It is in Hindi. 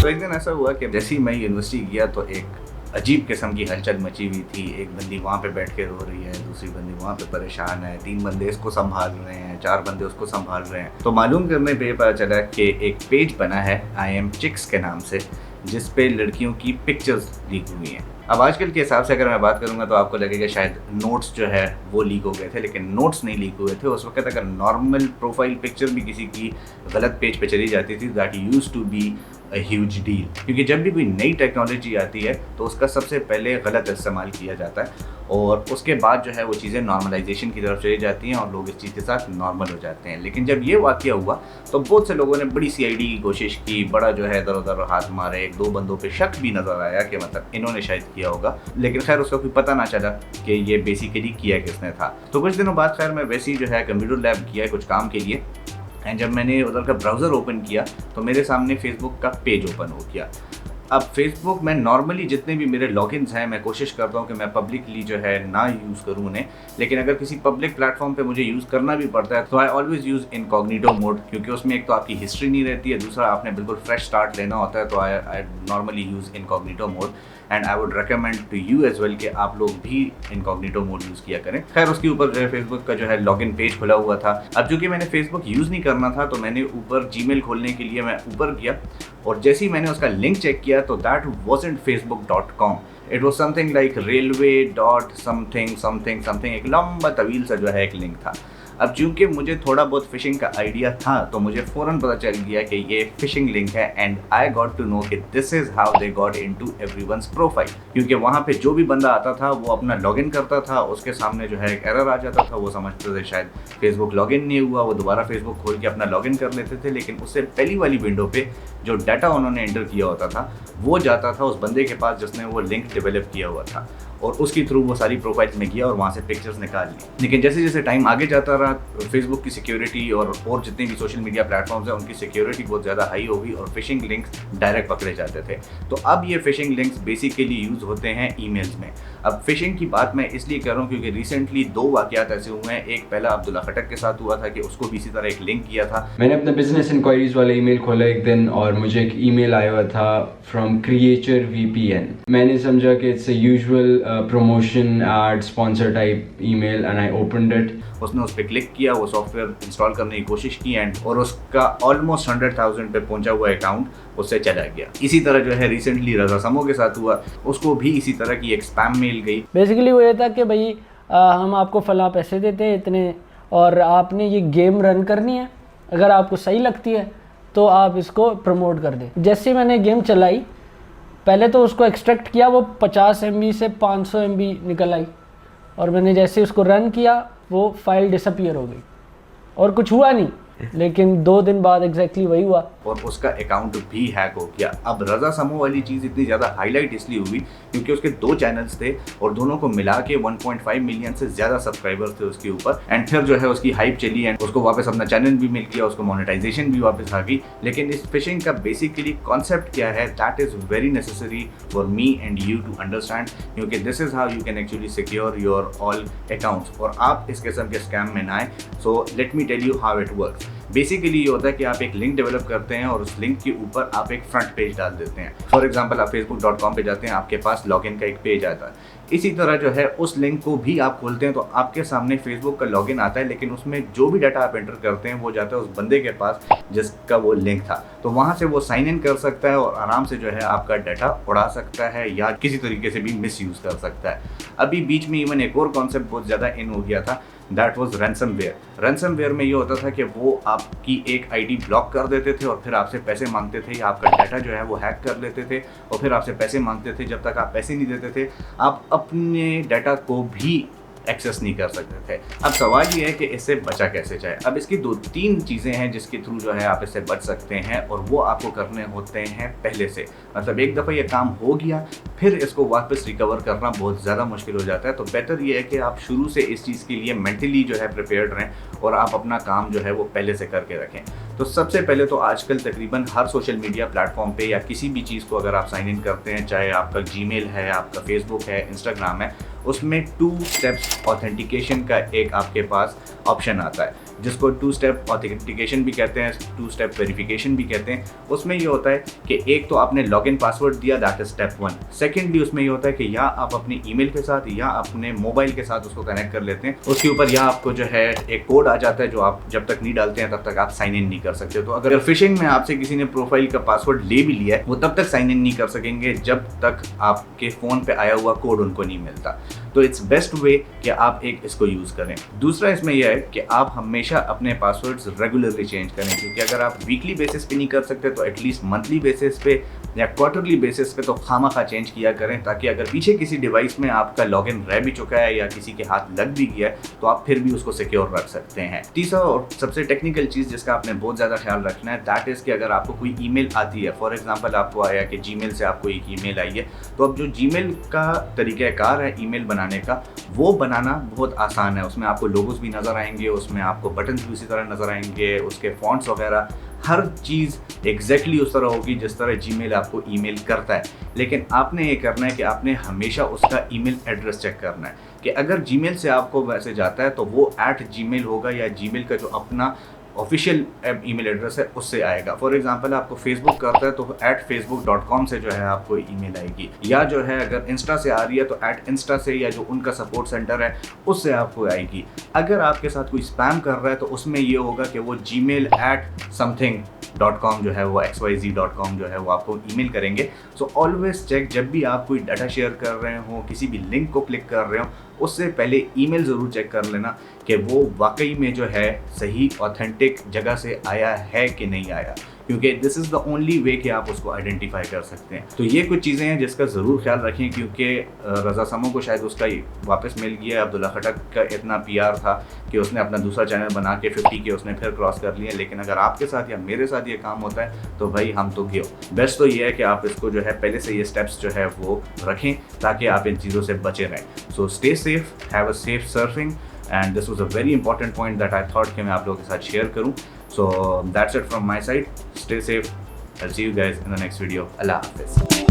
तो एक दिन ऐसा हुआ कि जैसे ही मैं यूनिवर्सिटी गया तो एक अजीब किस्म की हलचल मची हुई थी। एक बंदी वहाँ पे बैठ के रो रही है, दूसरी बंदी वहाँ पे परेशान है, 3 बंदे इसको संभाल रहे हैं, 4 बंदे उसको संभाल रहे हैं। तो मालूम करने पे पता चला कि एक पेज बना है आई एम चिक्स के नाम से, जिस पे लड़कियों की पिक्चर्स लीक हुई हैं। अब आजकल के हिसाब से अगर मैं बात करूंगा तो आपको लगेगा शायद नोट्स जो है वो लीक हो गए थे, लेकिन नोट्स नहीं लीक हुए थे। उस वक्त अगर नॉर्मल प्रोफाइल पिक्चर भी किसी की गलत पेज पे चली जाती थी, that used to be a huge deal, क्योंकि जब भी कोई नई टेक्नोलॉजी आती है तो उसका सबसे पहले गलत इस्तेमाल किया जाता है और उसके बाद जो है वो चीज़ें नॉर्मलाइजेशन की तरफ चली जाती हैं और लोग इस चीज़ के साथ नॉर्मल हो जाते हैं। लेकिन जब ये वाक़या हुआ तो बहुत से लोगों ने बड़ी सीआईडी की कोशिश की, बड़ा जो है इधर उधर हाथ मारे, 1-2 बंदों पे शक भी नज़र आया कि मतलब इन्होंने शायद किया होगा, लेकिन खैर उसका कोई पता ना चला कि ये बेसिकली किया किसने था। तो कुछ दिनों बाद खैर मैं वैसे ही जो है कंप्यूटर लैब किया कुछ काम के लिए, एंड जब मैंने उधर का ब्राउज़र ओपन किया तो मेरे सामने फेसबुक का पेज ओपन हो गया। अब फेसबुक में नॉर्मली जितने भी मेरे लॉगिन्स हैं मैं कोशिश करता हूँ कि मैं पब्लिकली जो है ना यूज़ करूँ उन्हें, लेकिन अगर किसी पब्लिक प्लेटफॉर्म पे मुझे यूज़ करना भी पड़ता है तो I always use incognito mode, क्योंकि उसमें एक तो आपकी हिस्ट्री नहीं रहती है, दूसरा आपने बिल्कुल फ्रेश स्टार्ट लेना होता है। तो I normally use incognito mode and I would recommend to you as well कि आप लोग भी इनकॉग्निटो मोड यूज़ किया करें। खैर उसके ऊपर जो है फेसबुक का जो है लॉगिन पेज खुला हुआ था। अब चूँकि मैंने फेसबुक यूज़ नहीं करना था तो मैंने ऊपर जीमेल खोलने के लिए मैं ऊपर गया और जैसे ही मैंने उसका लिंक चेक किया तो that wasn't facebook.com, it was something like railway dot something something something, एक लंबा तवील सा जो है एक लिंक था। अब चूंकि मुझे थोड़ा बहुत फिशिंग का आइडिया था तो मुझे फ़ौरन पता चल गया कि ये फिशिंग लिंक है and I got to know कि this is how they got into everyone's profile, क्योंकि वहाँ पे जो भी बंदा आता था वो अपना लॉगिन करता था, उसके सामने जो है एक एरर आ जाता था, वो समझते थे शायद फेसबुक लॉगिन नहीं हुआ, वो दोबारा फेसबुक खोल के अपना लॉगिन कर लेते थे, लेकिन उससे पहली वाली विंडो पे जो डाटा उन्होंने एंटर किया होता था वो जाता था उस बंदे के पास जिसने वो लिंक डेवलप किया हुआ था और उसके थ्रू वो सारी प्रोफाइल्स में गया और वहाँ से पिक्चर्स निकाल ली। लेकिन जैसे जैसे टाइम आगे जाता रहा फेसबुक की सिक्योरिटी और जितने भी सोशल मीडिया प्लेटफॉर्म्स हैं उनकी सिक्योरिटी बहुत ज़्यादा हाई हो गई और फिशिंग लिंक्स डायरेक्ट पकड़े जाते थे। तो अब ये फिशिंग लिंक्स बेसिकली यूज़ होते हैं ईमेल्स में। अब फिशिंग की बात मैं इसलिए कर रहा हूँ क्योंकि रिसेंटली 2 वाक़यात ऐसे हुए हैं। एक पहला अब्दुल्ला खटक के साथ हुआ था कि उसको भी इसी तरह एक लिंक किया था। मैंने अपना बिजनेस इंक्वायरीज वाला ईमेल खोला एक दिन और मुझे एक ईमेल आया हुआ था फ्रॉम क्रिएचर वीपीएन। मैंने समझा कि it's a usual promotion ad sponsor type email and I opened it. उसने उस पर क्लिक किया, वो सॉफ्टवेयर इंस्टॉल करने की कोशिश की एंड और उसका ऑलमोस्ट 100,000 पे पहुंचा हुआ अकाउंट उससे चला गया। इसी तरह जो है रिसेंटली रजा समो के साथ हुआ, उसको भी इसी तरह की एक स्पैम मेल गई। बेसिकली वो ये था कि भाई हम आपको फला पैसे देते हैं इतने और आपने ये गेम रन करनी है, अगर आपको सही लगती है तो आप इसको प्रमोट कर दें। जैसे मैंने गेम चलाई पहले तो उसको एक्सट्रैक्ट किया, वो 50 MB से 500 MB निकल आई और मैंने जैसे उसको रन किया वो फाइल डिसअपीयर हो गई और कुछ हुआ नहीं, लेकिन 2 दिन बाद एग्जैक्टली वही हुआ और उसका अकाउंट भी हैक हो गया। अब रजा समो वाली चीज़ इतनी ज़्यादा हाईलाइट इसलिए हुई क्योंकि उसके 2 चैनल्स थे और दोनों को मिला के 1.5 मिलियन से ज़्यादा सब्सक्राइबर्स थे उसके ऊपर एंड फिर जो है उसकी हाइप चली एंड उसको वापस अपना चैनल भी मिल गया, उसको मोनेटाइजेशन भी वापस आ गई। लेकिन इस फिशिंग का बेसिकली कॉन्सेप्ट क्या है, that is very necessary for me and you to understand, क्योंकि this is how you can actually secure your all accounts और आप इस किस्म के स्कैम में ना आए। So let me tell you how it works. Basically ये होता है कि आप एक लिंक डेवलप करते हैं और उस लिंक के ऊपर आप एक फ्रंट पेज डाल देते हैं। फॉर एग्जांपल आप facebook.com पे जाते हैं, आपके पास लॉगिन का एक पेज आता है। इसी तरह जो है उस लिंक को भी आप खोलते हैं तो आपके सामने फेसबुक का लॉगिन आता है, लेकिन उसमें जो भी डाटा आप एंटर करते हैं वो जाता है उस बंदे के पास जिसका वो लिंक था। तो वहाँ से वो साइन इन कर सकता है और आराम से जो है आपका डाटा उड़ा सकता है या किसी तरीके से भी मिसयूज़ कर सकता है। अभी बीच में इवन एक और कॉन्सेप्ट बहुत ज़्यादा इन हो गया था, दैट वॉज रैंसमवेयर। रैंसमवेयर में ये होता था कि वो आपकी एक आईडी ब्लॉक कर देते थे और फिर आपसे पैसे मांगते थे या आपका डाटा जो है वो हैक कर लेते थे और फिर आपसे पैसे मांगते थे। जब तक आप पैसे नहीं देते थे आप अपने डाटा को भी एक्सेस नहीं कर सकते थे। अब सवाल ये है कि इससे बचा कैसे जाए। अब इसकी 2-3 चीज़ें हैं जिसके थ्रू जो है आप इससे बच सकते हैं और वो आपको करने होते हैं पहले से। मतलब एक दफ़ा ये काम हो गया फिर इसको वापस रिकवर करना बहुत ज़्यादा मुश्किल हो जाता है। तो बेहतर ये है कि आप शुरू से इस चीज़ के लिए मेंटली जो है प्रिपेयर्ड रहें और आप अपना काम जो है वो पहले से करके रखें। तो सबसे पहले तो आजकल तकरीबन हर सोशल मीडिया प्लेटफॉर्म पे या किसी भी चीज़ को अगर आप साइन इन करते हैं, चाहे आपका जीमेल है, आपका फेसबुक है, इंस्टाग्राम है, उसमें 2 स्टेप्स ऑथेंटिकेशन का एक आपके पास ऑप्शन आता है। जिसको 2 स्टेप ऑथेंटिकेशन भी कहते हैं, 2 स्टेप वेरिफिकेशन भी कहते हैं। उसमें ये होता है कि एक तो आपने लॉगिन पासवर्ड दिया, दैट इज स्टेप 1। सेकेंडली उसमें ये होता है कि या आप अपनी ईमेल के साथ या अपने मोबाइल के साथ उसको कनेक्ट कर लेते हैं, उसके ऊपर या आपको जो है एक कोड आ जाता है जो आप जब तक नहीं डालते हैं तब तक आप साइन इन नहीं कर सकते। तो अगर फिशिंग में आपसे किसी ने प्रोफाइल का पासवर्ड ले भी लिया है, वो तब तक साइन इन नहीं कर सकेंगे जब तक आपके फ़ोन पे आया हुआ कोड उनको नहीं मिलता। तो इट्स बेस्ट वे कि आप एक इसको यूज़ करें। दूसरा इसमें यह है कि आप हमेशा अपने पासवर्ड्स रेगुलरली चेंज करें, क्योंकि अगर आप वीकली बेसिस पे नहीं कर सकते तो एटलीस्ट मंथली बेसिस पे या क्वार्टरली बेसिस पे तो खामखा चेंज किया करें, ताकि अगर पीछे किसी डिवाइस में आपका लॉगिन रह भी चुका है या किसी के हाथ लग भी गया है तो आप फिर भी उसको सिक्योर रख सकते हैं। तीसरा और सबसे टेक्निकल चीज़ जिसका आपने बहुत ज़्यादा ख्याल रखना है, दैट इज़ कि अगर आपको कोई ईमेल आती है, फॉर एग्जांपल आपको आया कि जीमेल से आपको एक ईमेल आई है, तो अब जो जीमेल का तरीक़ाकार है ईमेल बनाने का, वो बनाना बहुत आसान है। उसमें आपको लोगोस भी नज़र आएंगे, उसमें आपको बटन्स भी उसी तरह नज़र आएंगे, उसके फॉन्ट्स वगैरह हर चीज़ एग्जैक्टली उस तरह होगी जिस तरह जीमेल आपको ईमेल करता है। लेकिन आपने ये करना है कि आपने हमेशा उसका ईमेल एड्रेस चेक करना है कि अगर जीमेल से आपको मैसेज आता है तो वो @gmail होगा या जीमेल का जो अपना ऑफिशियल ईमेल एड्रेस है उससे आएगा। फॉर एग्जांपल आपको फेसबुक करता है तो @facebook.com से जो है आपको ईमेल आएगी, या जो है अगर इंस्टा से आ रही है तो @insta से या जो उनका सपोर्ट सेंटर है उससे आपको आएगी। अगर आपके साथ कोई स्पैम कर रहा है तो उसमें ये होगा कि वो gmail @something.com जो है वो xyz.com जो है वो आपको ईमेल करेंगे। सो ऑलवेज चेक, जब भी आप कोई डाटा शेयर कर रहे हो, किसी भी लिंक को क्लिक कर रहे हो, उससे पहले ईमेल ज़रूर चेक कर लेना कि वो वाकई में जो है सही ऑथेंटिक जगह से आया है कि नहीं आया, क्योंकि this is the only way कि आप उसको आइडेंटिफाई कर सकते हैं। तो ये कुछ चीज़ें हैं जिसका ज़रूर ख्याल रखें, क्योंकि रज़ा समो को शायद उसका वापस मिल गया। अब्दुल्ला खटक का इतना PR था कि उसने अपना दूसरा चैनल बना के 50 के उसने फिर क्रॉस कर लिया। लेकिन अगर आपके साथ या मेरे साथ ये काम होता है तो भाई हम तो गए। बेस्ट तो ये है कि आप इसको जो है पहले से ये स्टेप्स जो है वो रखें ताकि आप इन चीज़ों से बचे रहें। So stay safe, have a safe surfing, and this was a very important point that I thought कि मैं आप लोगों के साथ शेयर करूं। So that's it from my side. Stay safe. I'll see you guys in the next video. Allah Hafiz.